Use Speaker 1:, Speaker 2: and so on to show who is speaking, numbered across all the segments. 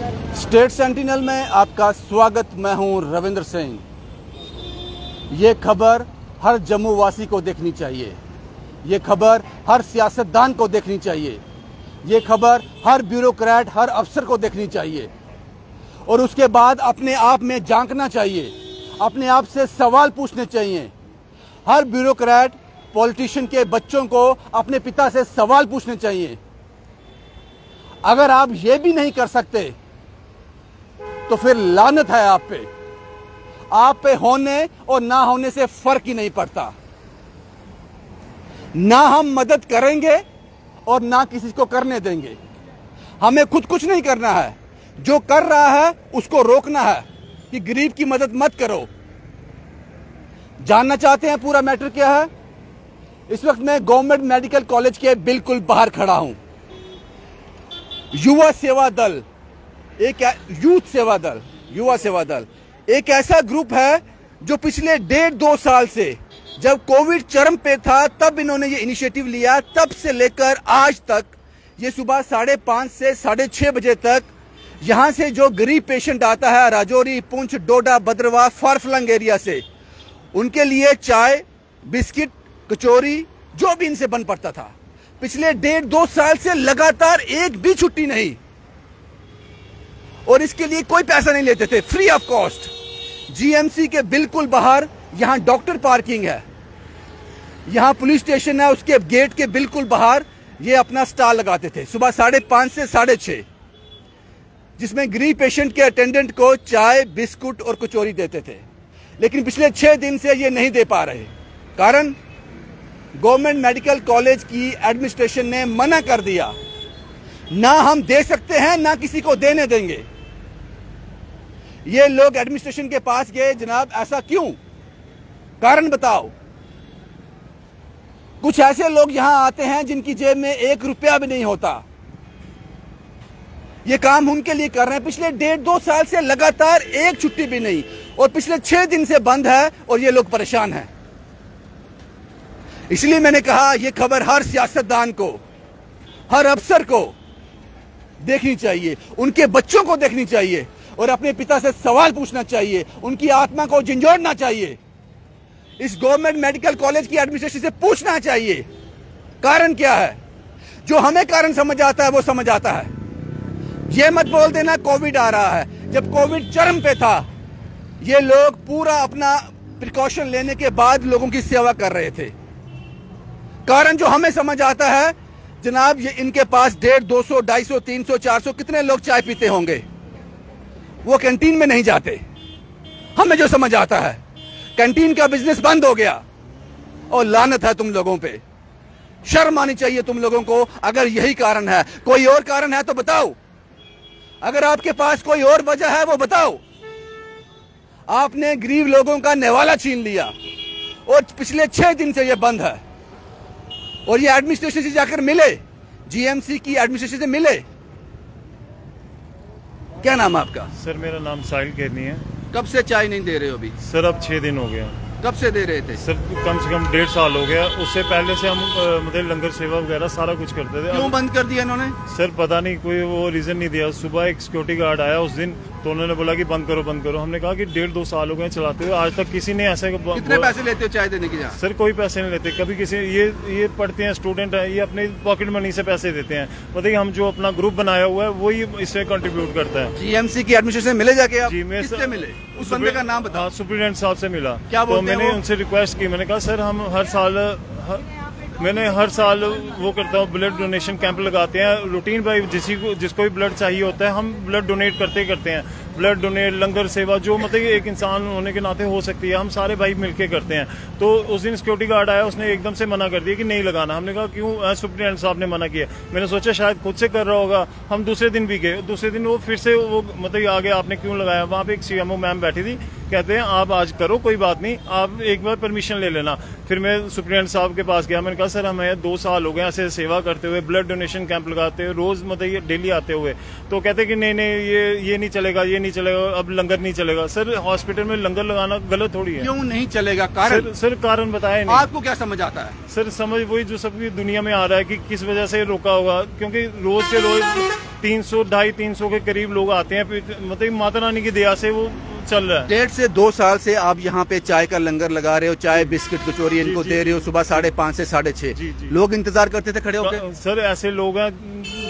Speaker 1: State sentinel में आपका स्वागत। मैं हूं रविंद्र सिंह। ये खबर हर जम्मू वासी को देखनी चाहिए। ये खबर हर सियासतदान को देखनी चाहिए। ये खबर हर ब्यूरोक्रेट, हर अफसर को देखनी चाहिए और उसके बाद अपने आप में झांकना चाहिए, अपने आप से सवाल पूछने चाहिए। हर ब्यूरोक्रेट, पॉलिटिशियन के बच्चों को अपने पिता से सवाल पूछने चाहिए। अगर आप ये भी नहीं कर सकते तो फिर लानत है आप पे। आप पे होने और ना होने से फर्क ही नहीं पड़ता। ना हम मदद करेंगे और ना किसी को करने देंगे। हमें खुद कुछ नहीं करना है, जो कर रहा है उसको रोकना है कि गरीब की मदद मत करो। जानना चाहते हैं पूरा मैटर क्या है? इस वक्त मैं गवर्नमेंट मेडिकल कॉलेज के बिल्कुल बाहर खड़ा हूं। युवा सेवा दल युवा सेवा दल एक ऐसा ग्रुप है जो पिछले 1.5-2 साल से, जब कोविड चरम पे था तब इन्होंने ये इनिशिएटिव लिया। तब से लेकर आज तक ये सुबह 5:30 से 6:30 बजे तक यहां से जो गरीब पेशेंट आता है राजौरी, पुंछ, डोडा, भद्रवाह, फारफलंग एरिया से, उनके लिए चाय, बिस्किट, कचौरी जो भी इनसे बन पड़ता था, पिछले 1.5-2 साल से लगातार एक भी छुट्टी नहीं। और इसके लिए कोई पैसा नहीं लेते थे, फ्री ऑफ कॉस्ट। जीएमसी के बिल्कुल बाहर यहां डॉक्टर पार्किंग है, यहां पुलिस स्टेशन है, उसके गेट के बिल्कुल बाहर ये अपना स्टॉल लगाते थे सुबह 5:30 से 6:30, जिसमें गरीब पेशेंट के अटेंडेंट को चाय, बिस्कुट और कचौरी देते थे। लेकिन पिछले 6 दिन से ये नहीं दे पा रहे। कारण गवर्नमेंट मेडिकल कॉलेज की एडमिनिस्ट्रेशन ने मना कर दिया। ना हम दे सकते हैं, ना किसी को देने देंगे। ये लोग एडमिनिस्ट्रेशन के पास गए, जनाब ऐसा क्यों? कारण बताओ। कुछ ऐसे लोग यहां आते हैं जिनकी जेब में 1 रुपया भी नहीं होता। ये काम उनके लिए कर रहे हैं। पिछले 1.5-2 साल से लगातार एक छुट्टी भी नहीं, और पिछले 6 दिन से बंद है और ये लोग परेशान हैं। इसलिए मैंने कहा यह खबर हर सियासतदान को, हर अफसर को देखनी चाहिए, उनके बच्चों को देखनी चाहिए और अपने पिता से सवाल पूछना चाहिए, उनकी आत्मा को झंझोड़ना चाहिए। इस गवर्नमेंट मेडिकल कॉलेज की एडमिनिस्ट्रेशन से पूछना चाहिए कारण क्या है। जो हमें कारण समझ आता है वो समझ आता है। ये मत बोल देना कोविड आ रहा है। जब कोविड चरम पे था, ये लोग पूरा अपना प्रिकॉशन लेने के बाद लोगों की सेवा कर रहे थे। कारण जो हमें समझ आता है, जनाब ये इनके पास 150, 200, 250, 300, 400 कितने लोग चाय पीते होंगे, वो कैंटीन में नहीं जाते। हमें जो समझ आता है, कैंटीन का बिजनेस बंद हो गया और लानत है तुम लोगों पे। शर्म आनी चाहिए तुम लोगों को। अगर यही कारण है, कोई और कारण है तो बताओ। अगर आपके पास कोई और वजह है वो बताओ। आपने गरीब लोगों का नेवाला छीन लिया और पिछले 6 दिन से ये बंद है। और ये एडमिनिस्ट्रेशन से जाकर मिले, जीएमसी की एडमिनिस्ट्रेशन से मिले। क्या नाम है आपका?
Speaker 2: सर मेरा नाम साहिल केरनी है।
Speaker 1: कब से चाय नहीं दे रहे हो अभी?
Speaker 2: सर अब 6 दिन हो गया।
Speaker 1: कब से दे रहे थे?
Speaker 2: सर कम से कम 1.5 साल हो गया। उससे पहले से हम मतलब लंगर सेवा वगैरह सारा कुछ करते थे।
Speaker 1: क्यों बंद कर दिया इन्होंने?
Speaker 2: सर पता नहीं, कोई वो रीजन नहीं दिया। सुबह एक सिक्योरिटी गार्ड आया उस दिन, तो उन्होंने बोला कि बंद करो बंद करो। हमने कहा कि 1.5-2 साल हो गए चलाते हुए, आज तक किसी ने ऐसे।
Speaker 1: कितने पैसे लेते हो चाय देने की?
Speaker 2: सर कोई पैसे नहीं लेते कभी किसी। ये पढ़ते हैं, स्टूडेंट है, ये अपने पॉकेट मनी से पैसे देते हैं। मतलब हम जो अपना ग्रुप बनाया हुआ है वही इससे कंट्रीब्यूट करता है।
Speaker 1: जीएमसी की एडमिनिस्ट्रेशन मिले जाके आप?
Speaker 2: जी मैं
Speaker 1: किससे मिले? उस बंदे का नाम बताओ।
Speaker 2: सुप्रीडेंट साहब से मिला।
Speaker 1: क्या बोलते हैं?
Speaker 2: तो मैंने उनसे रिक्वेस्ट की, मैंने कहा सर हम हर साल वो करता हूँ, ब्लड डोनेशन कैंप लगाते हैं रूटीन भाई। जिसको भी ब्लड चाहिए होता है हम ब्लड डोनेट करते हैं। ब्लड डोनेट, लंगर सेवा, जो मतलब एक इंसान होने के नाते हो सकती है, हम सारे भाई मिलके करते हैं। तो उस दिन सिक्योरिटी गार्ड आया, उसने एकदम से मना कर दिया कि नहीं लगाना। हमने कहा क्यों? सुप्रीडेंट साहब ने मना किया। मैंने सोचा शायद खुद से कर रहा होगा। हम दूसरे दिन भी गए, दूसरे दिन वो फिर से वो मतलब आगे आपने क्यों लगाया? वहाँ पे एक सीएमओ मैम बैठी थी, कहते हैं आप आज करो कोई बात नहीं, आप एक बार परमिशन ले लेना। फिर मैं सुप्रीडेंट साहब के पास गया, मैंने कहा सर हमें 2 साल हो गए ऐसे सेवा करते हुए, ब्लड डोनेशन कैंप लगाते हुए, रोज मतलब ये डेली आते हुए। तो कहते कि नहीं ये नहीं चलेगा, ये नहीं चलेगा, अब लंगर नहीं चलेगा। सर हॉस्पिटल में लंगर लगाना गलत थोड़ी है।
Speaker 1: क्यों नहीं चलेगा? कारण
Speaker 2: सर कारण बताए नहीं।
Speaker 1: आपको क्या समझ आता है?
Speaker 2: सर समझ वही जो सबकी दुनिया में आ रहा है कि किस वजह से रोका होगा, क्योंकि रोज के रोज 250-300 के करीब लोग आते हैं, मतलब माता रानी की दया से वो चल रहा है।
Speaker 1: 1.5 से 2 साल से आप यहाँ पे चाय का लंगर लगा रहे हो, चाय बिस्किट कचौरी इनको दे रहे हो, सुबह 5:30 से 6:30 लोग इंतजार करते थे खड़े होकर।
Speaker 2: सर ऐसे लोग हैं,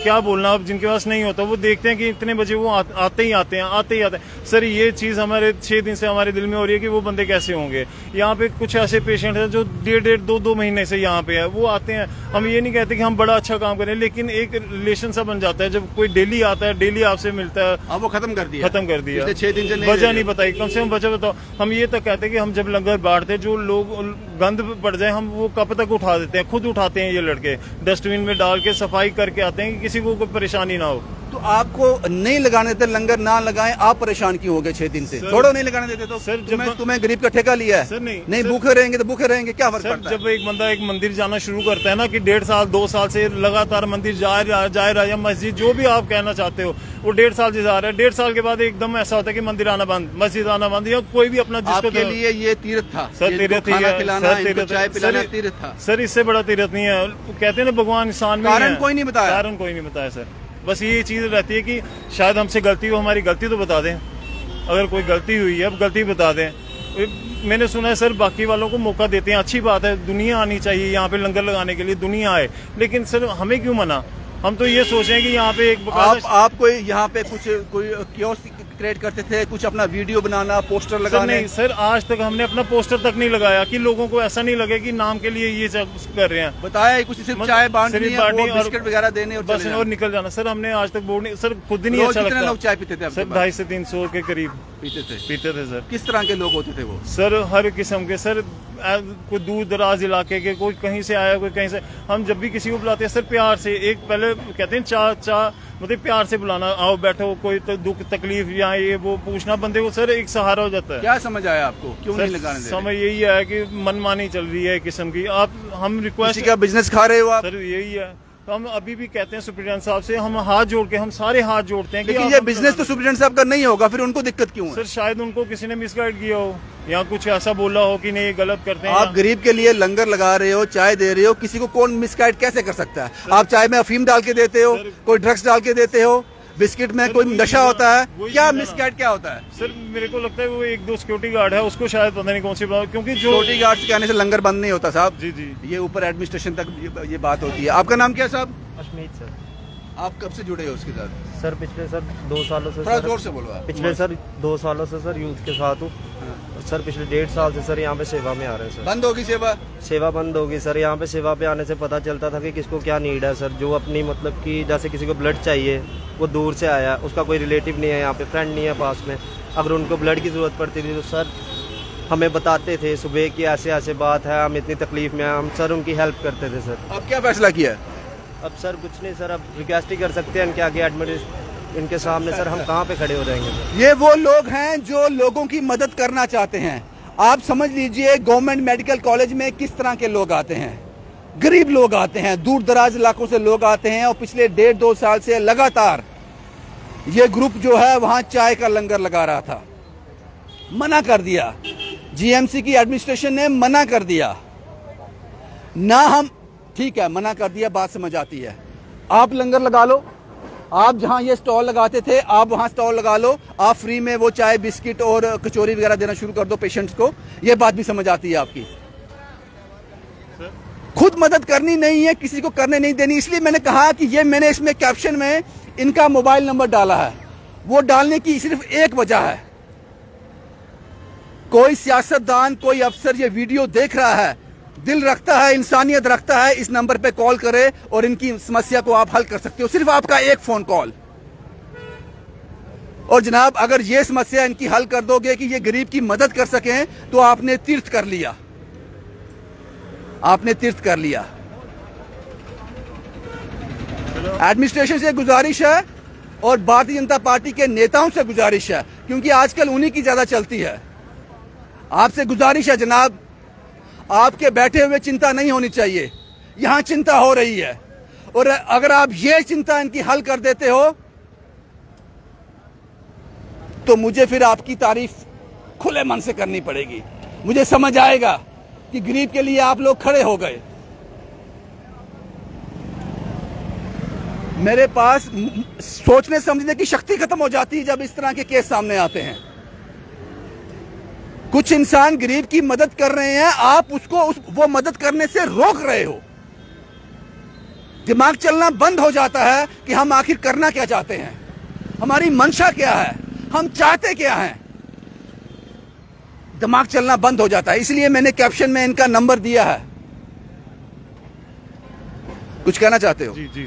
Speaker 2: क्या बोलना, अब जिनके पास नहीं होता वो देखते हैं कि इतने बजे वो आते ही आते हैं। सर ये चीज हमारे 6 दिन से हमारे दिल में हो रही है कि वो बंदे कैसे होंगे। यहाँ पे कुछ ऐसे पेशेंट हैं जो 1.5-2 महीने से यहाँ पे है, वो आते हैं। हम ये नहीं कहते कि हम बड़ा अच्छा काम करें, लेकिन एक रिलेशन सा बन जाता है जब कोई डेली आता है, डेली आपसे मिलता है।
Speaker 1: अब वो खत्म कर दिया
Speaker 2: 6 दिन से वजह नहीं बताई, कम से कम वजह बताओ। हम ये तक कहते हैं कि हम जब लंगर बांटते, जो लोग गंद पड़ जाए हम वो कब तक उठा देते हैं, खुद उठाते हैं ये लड़के, डस्टबिन में डाल के सफाई करके आते हैं कि किसी को कोई परेशानी ना हो।
Speaker 1: तो आपको नहीं लगाने देते, लंगर ना लगाएं, आप परेशान क्यों हो गए 6 दिन से? छोड़ो, नहीं लगाने देते तो
Speaker 2: सर
Speaker 1: तुम्हें गरीब का ठेका लिया है।
Speaker 2: सर
Speaker 1: नहीं भूखे रहेंगे तो भूखे रहेंगे, क्या फर्क पड़ता है?
Speaker 2: जब एक बंदा एक मंदिर जाना शुरू करता है ना कि 1.5 साल 2 साल से लगातार मंदिर जा रहा है या मस्जिद, जो भी आप कहना चाहते हो, वो 1.5 साल से जा रहा है, 1.5 साल के बाद एकदम ऐसा होता है कि मंदिर आना बंद, मस्जिद आना बंद, या कोई भी अपना
Speaker 1: आपके लिए ये तीर्थ था।
Speaker 2: सर तीर्थ ही है,
Speaker 1: चाय पिलाना तीर्थ था।
Speaker 2: सर इससे बड़ा तीर्थ नहीं है। कहते हैं ना भगवान इंसान में,
Speaker 1: कारण कोई नहीं बताया,
Speaker 2: कारण कोई नहीं बताया सर। बस ये चीज रहती है कि शायद हमसे गलती हो, हमारी गलती तो बता दें, अगर कोई गलती हुई है अब गलती बता दें। मैंने सुना है सर बाकी वालों को मौका देते हैं, अच्छी बात है, दुनिया आनी चाहिए यहाँ पे लंगर लगाने के लिए, दुनिया आए, लेकिन सर हमें क्यों मना? हम तो ये सोच रहे हैं कि यहाँ पे एक
Speaker 1: आप कोई यहाँ पे कोई कियोस्क क्रिएट करते थे, कुछ अपना वीडियो बनाना, पोस्टर लगाने?
Speaker 2: नहीं सर, आज तक हमने अपना पोस्टर तक नहीं लगाया कि लोगों को ऐसा नहीं लगे कि नाम के लिए ये कर रहे हैं।
Speaker 1: बताया कुछ सिर्फ चाय बांटनी है, बिस्किट वगैरह देने और
Speaker 2: बस और निकल जाना। सर हमने आज तक बोर्ड नहीं, सर खुद ही नहीं अच्छा लगता।
Speaker 1: लोग चाय पीते थे
Speaker 2: सर 250 से 300 के करीब पीते थे सर।
Speaker 1: किस तरह के लोग होते थे वो?
Speaker 2: सर हर किस्म के सर, कोई दूर दराज इलाके के, कोई कहीं से आया, कोई कहीं से। हम जब भी किसी को बुलाते हैं सर प्यार से, एक पहले कहते हैं चा मतलब प्यार से बुलाना, आओ बैठो, कोई तो दुख तकलीफ या ये वो पूछना बंदे को, सर एक सहारा हो जाता है।
Speaker 1: क्या समझ आया आपको, क्यों नहीं लगाने दे रहे?
Speaker 2: समझ यही है कि मनमानी चल रही है किस्म की। हम रिक्वेस्ट
Speaker 1: का बिजनेस खा रहे हो आप?
Speaker 2: सर यही है, तो हम अभी भी कहते हैं सुप्रीडेंट साहब से, हम हाथ जोड़ के, हम सारे हाथ जोड़ते हैं।
Speaker 1: लेकिन ये बिजनेस तो सुप्रीडेंट साहब का नहीं होगा, फिर उनको दिक्कत क्यों है?
Speaker 2: सर शायद उनको किसी ने मिसगाइड किया हो या कुछ ऐसा बोला हो कि नहीं ये गलत करते हैं।
Speaker 1: आप गरीब के लिए लंगर लगा रहे हो, चाय दे रहे हो, किसी को कौन मिसगाइड कैसे कर सकता है? आप चाय में अफीम डाल के देते हो, कोई ड्रग्स डाल के देते हो, बिस्किट में कोई नशा होता है, क्या मिसगाइड क्या होता है?
Speaker 2: सर मेरे को लगता है वो 1-2 सिक्योरिटी गार्ड है, उसको शायद पता नहीं कौन सी बात, क्योंकि जो
Speaker 1: सिक्योरिटी गार्ड से कहने से लंगर बंद नहीं होता साहब।
Speaker 2: जी जी,
Speaker 1: ये ऊपर एडमिनिस्ट्रेशन तक ये बात होती है। आपका नाम क्या है साहब?
Speaker 3: अशमीत सर।
Speaker 1: आप कब से जुड़े हो उसके साथ?
Speaker 3: सर पिछले 2 सालों से।
Speaker 1: थोड़ा जोर से बोलो आप।
Speaker 3: पिछले 2 सालों से सर यूथ के साथ हूँ सर। पिछले 1.5 साल से सर यहाँ पे सेवा में आ रहे हैं सर।
Speaker 1: बंद होगी सेवा
Speaker 3: बंद होगी सर। यहाँ पे सेवा पे आने से पता चलता था कि किसको क्या नीड है सर। जो अपनी मतलब कि जैसे किसी को ब्लड चाहिए, वो दूर से आया, उसका कोई रिलेटिव नहीं है यहाँ पे, फ्रेंड नहीं है पास में, अगर उनको ब्लड की ज़रूरत पड़ती थी तो सर हमें बताते थे सुबह की ऐसे ऐसे बात है, हम इतनी तकलीफ में हैं, हम सर उनकी हेल्प करते थे सर।
Speaker 1: अब क्या फैसला किया?
Speaker 3: अब सर कुछ नहीं सर, अब रिक्वेस्ट ही कर सकते हैं इनके आगे, एडमिट इनके सामने सर हम कहाँ पे खड़े हो जाएंगे सर।
Speaker 1: ये वो लोग हैं जो लोगों की मदद करना चाहते हैं। आप समझ लीजिए गवर्नमेंट मेडिकल कॉलेज में किस तरह के लोग आते हैं। गरीब लोग आते हैं, दूर दराज इलाकों से लोग आते हैं, और पिछले 1.5-2 साल से लगातार ये ग्रुप जो है वहां चाय का लंगर लगा रहा था। मना कर दिया, जीएमसी की एडमिनिस्ट्रेशन ने मना कर दिया ना। हम ठीक है, मना कर दिया, बात समझ आती है। आप लंगर लगा लो, आप जहां ये स्टॉल लगाते थे आप वहां स्टॉल लगा लो, आप फ्री में वो चाय बिस्किट और कचौरी वगैरह देना शुरू कर दो पेशेंट्स को। ये बात भी समझ आती है आपकी। खुद मदद करनी नहीं है, किसी को करने नहीं देनी। इसलिए मैंने कहा कि ये मैंने इसमें कैप्शन में इनका मोबाइल नंबर डाला है। वो डालने की सिर्फ एक वजह है, कोई सियासतदान, कोई अफसर ये वीडियो देख रहा है, दिल रखता है, इंसानियत रखता है, इस नंबर पे कॉल करे और इनकी समस्या को आप हल कर सकते हो। सिर्फ आपका एक फोन कॉल। और जनाब अगर ये समस्या इनकी हल कर दोगे कि ये गरीब की मदद कर सकें तो आपने तीर्थ कर लिया, आपने तीर्थ कर लिया। एडमिनिस्ट्रेशन से गुजारिश है और भारतीय जनता पार्टी के नेताओं से गुजारिश है, क्योंकि आजकल उन्हीं की ज्यादा चलती है। आपसे गुजारिश है जनाब, आपके बैठे हुए चिंता नहीं होनी चाहिए, यहां चिंता हो रही है। और अगर आप ये चिंता इनकी हल कर देते हो तो मुझे फिर आपकी तारीफ खुले मन से करनी पड़ेगी। मुझे समझ आएगा कि गरीब के लिए आप लोग खड़े हो गए। मेरे पास सोचने समझने की शक्ति खत्म हो जाती है जब इस तरह के केस सामने आते हैं। कुछ इंसान गरीब की मदद कर रहे हैं, आप उसको वो मदद करने से रोक रहे हो। दिमाग चलना बंद हो जाता है कि हम आखिर करना क्या चाहते हैं, हमारी मंशा क्या है, हम चाहते क्या हैं। दिमाग चलना बंद हो जाता है। इसलिए मैंने कैप्शन में इनका नंबर दिया है। कुछ कहना चाहते हो?
Speaker 2: जी जी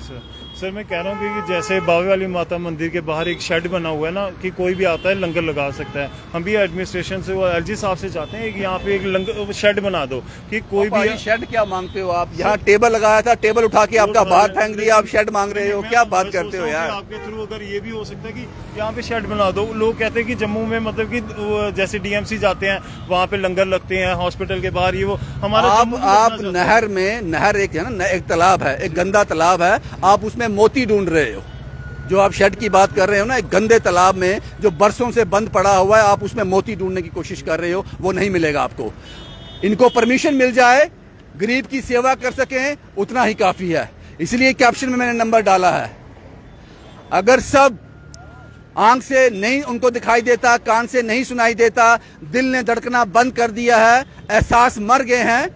Speaker 2: सर मैं कह रहा हूँ कि जैसे बावे वाली माता मंदिर के बाहर एक शेड बना हुआ है ना, कि कोई भी आता है लंगर लगा सकता है। हम भी एडमिनिस्ट्रेशन से, वो एलजी साहब से चाहते हैं कि यहाँ पे एक लंगर शेड बना दो, कि कोई भी।
Speaker 1: शेड क्या मांगते हो आप? यहाँ टेबल लगाया था, टेबल उठा के आपका बाहर फेंक दिया, आप शेड मांग रहे हो? क्या बात करते हो यार?
Speaker 2: आपके थ्रू अगर ये भी हो सकता है कि यहाँ पे शेड बना दो। लोग कहते हैं कि जम्मू में मतलब कि जैसे डीएमसी जाते हैं वहाँ पे लंगर लगते हैं हॉस्पिटल के बाहर, ये वो हमारा
Speaker 1: आप नहर में, नहर एक है ना, एक तालाब है, एक गंदा तालाब है, आप उसमें मोती ढूंढ रहे हो। जो आप शेड की बात कर रहे हो ना, एक गंदे तालाब में जो बरसों से बंद पड़ा हुआ है, आप उसमें मोती ढूंढने की कोशिश कर रहे हो, वो नहीं मिलेगा आपको। इनको परमिशन मिल जाए, गरीब की सेवा कर सकें, उतना ही काफी है। इसलिए कैप्शन में मैंने नंबर डाला है। अगर सब आंख से नहीं उनको दिखाई देता, कान से नहीं सुनाई देता, दिल ने धड़कना बंद कर दिया है, एहसास मर गए हैं,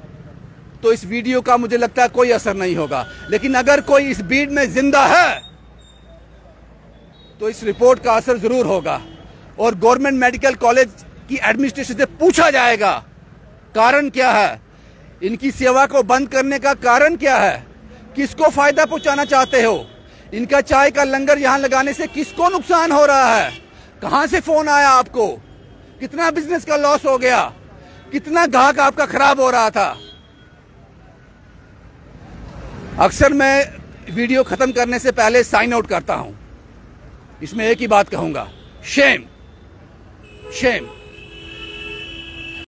Speaker 1: तो इस वीडियो का मुझे लगता है कोई असर नहीं होगा। लेकिन अगर कोई इस भीड़ में जिंदा है तो इस रिपोर्ट का असर जरूर होगा। और गवर्नमेंट मेडिकल कॉलेज की एडमिनिस्ट्रेशन से पूछा जाएगा कारण क्या है, इनकी सेवा को बंद करने का कारण क्या है, किसको फायदा पहुंचाना चाहते हो, इनका चाय का लंगर यहां लगाने से किसको नुकसान हो रहा है, कहां से फोन आया आपको, कितना बिजनेस का लॉस हो गया, कितना ग्राहक आपका खराब हो रहा था। अक्सर मैं वीडियो खत्म करने से पहले साइन आउट करता हूं। इसमें एक ही बात कहूंगा, शेम शेम।